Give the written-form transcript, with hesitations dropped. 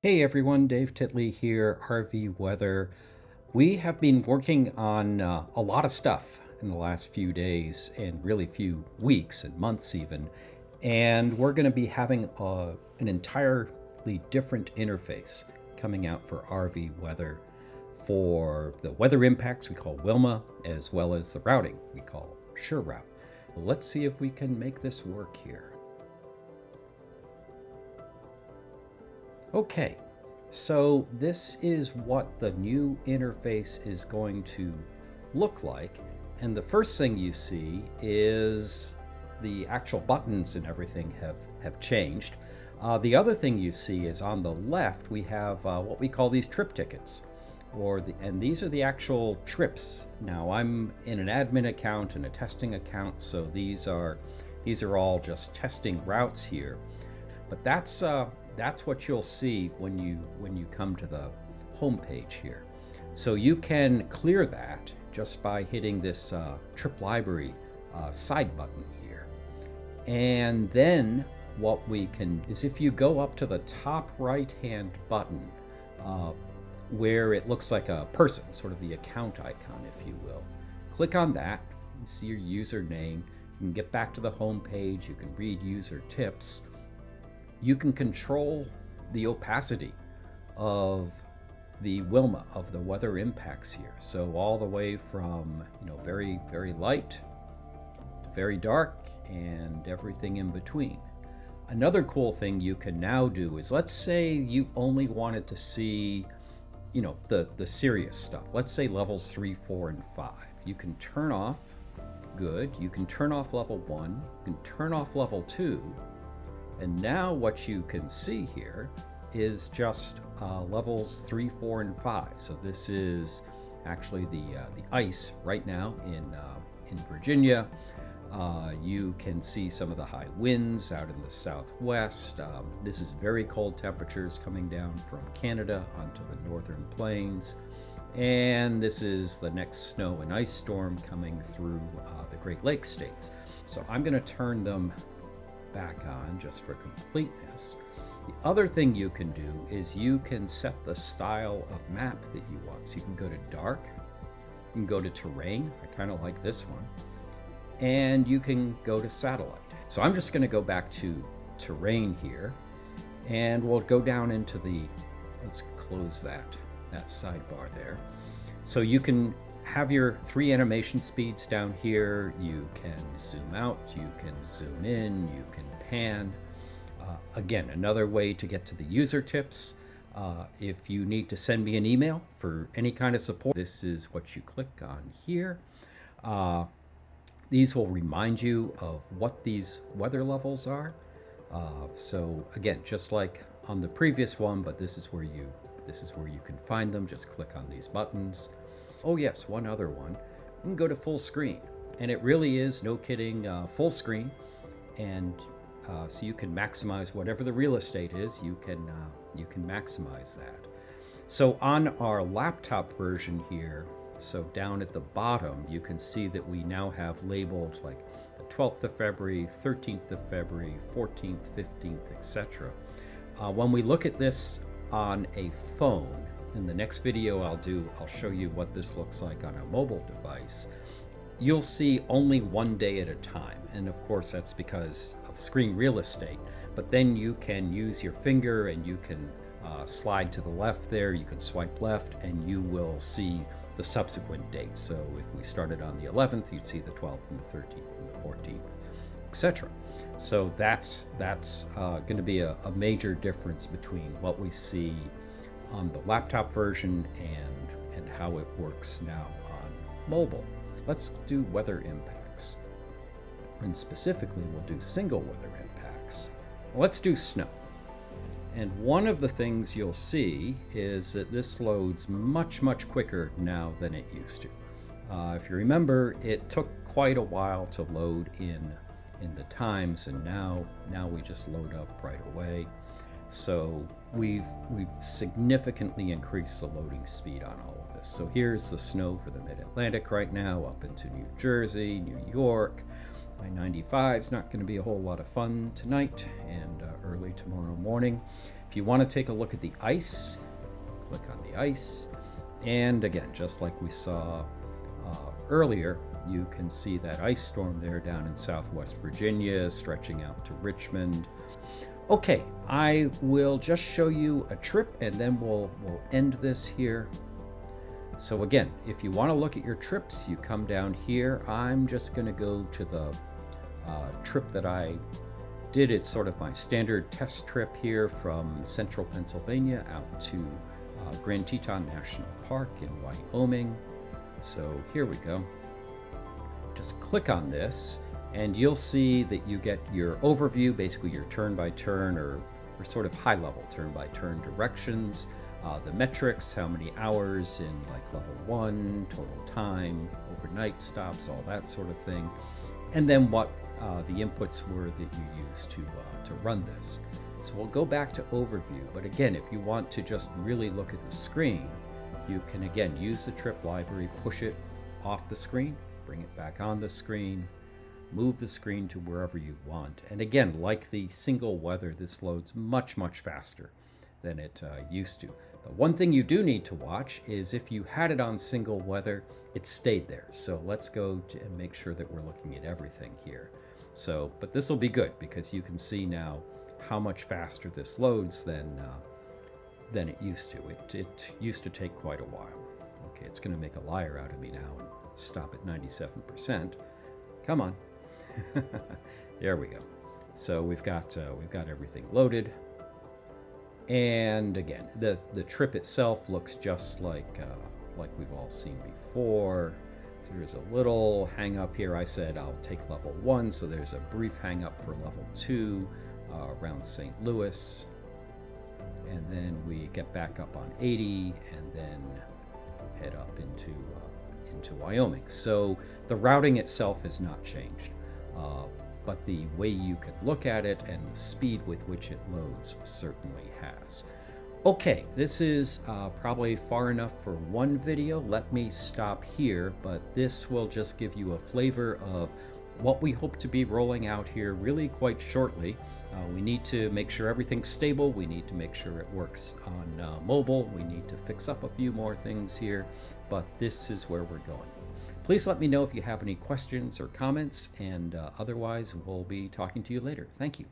Hey everyone, Dave Titley here, RV Weather. We have been working on a lot of stuff in the last few days and really few weeks and months even. And we're going to be having an entirely different interface coming out for RV Weather for the weather impacts we call Wilma, as well as the routing we call SureRoute. Let's see if we can make this work here. Okay, so this is what the new interface is going to look like. And the first thing you see is the actual buttons and everything have changed. The other thing you see is on the left, we have what we call these trip tickets. And these are the actual trips. Now I'm in an admin account and a testing account, so these are all just testing routes here. But that's what you'll see when you come to the home page here. So you can clear that just by hitting this Trip Library side button here. And then what we can is if you go up to the top right hand button where it looks like a person, sort of the account icon, if you will, click on that. You see your username. You can get back to the home page. You can read user tips. You can control the opacity of the Wilma, of the weather impacts here. So all the way from very, very light to very dark and everything in between. Another cool thing you can now do is, let's say you only wanted to see the serious stuff. Let's say levels 3, 4, and 5. You can turn off good. You can turn off level 1. You can turn off level 2. And now what you can see here is just levels 3, 4, and 5. So this is actually the ice right now in Virginia. You can see some of the high winds out in the southwest. This is very cold temperatures coming down from Canada onto the northern plains. And this is the next snow and ice storm coming through the Great Lakes states. So I'm going to turn them back on just for completeness. The other thing you can do is you can set the style of map that you want. So you can go to dark, you can go to terrain. I kind of like this one. And you can go to satellite. So I'm just going to go back to terrain here, and we'll go down into let's close that sidebar there. So you can have your 3 animation speeds down here. You can zoom out, you can zoom in, you can pan. Again, another way to get to the user tips. If you need to send me an email for any kind of support, this is what you click on here. These will remind you of what these weather levels are. So again, just like on the previous one, but this is where you can find them. Just click on these buttons. Oh yes, one other one. You can go to full screen, and it really is, no kidding, full screen. And so you can maximize whatever the real estate is. You can maximize that. So on our laptop version here, so down at the bottom, you can see that we now have labeled like the 12th of February, 13th of February, 14th, 15th, etc. When we look at this on a phone, in the next video I'll show you what this looks like on a mobile device. You'll see only one day at a time, and of course that's because of screen real estate. But then you can use your finger and you can slide to the left there, you can swipe left, and you will see the subsequent dates. So if we started on the 11th, you'd see the 12th and the 13th and the 14th, etc. So that's going to be a major difference between what we see on the laptop version and how it works now on mobile. Let's do weather impacts. And specifically, we'll do single weather impacts. Let's do snow. And one of the things you'll see is that this loads much, much quicker now than it used to. If you remember, it took quite a while to load in the times, and now we just load up right away. So we've significantly increased the loading speed on all of this. So here's the snow for the Mid-Atlantic right now, up into New Jersey, New York. I-95 is not going to be a whole lot of fun tonight and early tomorrow morning. If you want to take a look at the ice, click on the ice. And again, just like we saw earlier, you can see that ice storm there down in Southwest Virginia, stretching out to Richmond. Okay, I will just show you a trip and then we'll end this here. So again, if you want to look at your trips, you come down here. I'm just going to go to the trip that I did. It's sort of my standard test trip here from central Pennsylvania out to Grand Teton National Park in Wyoming. So here we go. Just click on this and you'll see that you get your overview, basically your turn-by-turn or sort of high-level turn-by-turn directions, the metrics, how many hours in like level 1, total time, overnight stops, all that sort of thing, and then what the inputs were that you used to run this. So we'll go back to overview, but again, if you want to just really look at the screen, you can again use the trip library, push it off the screen, bring it back on the screen, move the screen to wherever you want. And again, like the single weather, this loads much faster than it used to. The one thing you do need to watch is if you had it on single weather, it stayed there. So let's go and make sure that we're looking at everything here. So, but this will be good because you can see now how much faster this loads than it used to. It used to take quite a while. Okay, it's going to make a liar out of me now and stop at 97%. Come on. There we go. So we've got everything loaded. And again, the trip itself looks just like we've all seen before. So there's a little hang up here. I said I'll take level 1, so there's a brief hang up for level 2 around St. Louis. And then we get back up on 80 and then head up into Wyoming. So the routing itself has not changed, but the way you can look at it and the speed with which it loads certainly has. Okay, this is probably far enough for one video. Let me stop here, but this will just give you a flavor of what we hope to be rolling out here really quite shortly. We need to make sure everything's stable. We need to make sure it works on mobile. We need to fix up a few more things here, but this is where we're going. Please let me know if you have any questions or comments, and otherwise we'll be talking to you later. Thank you.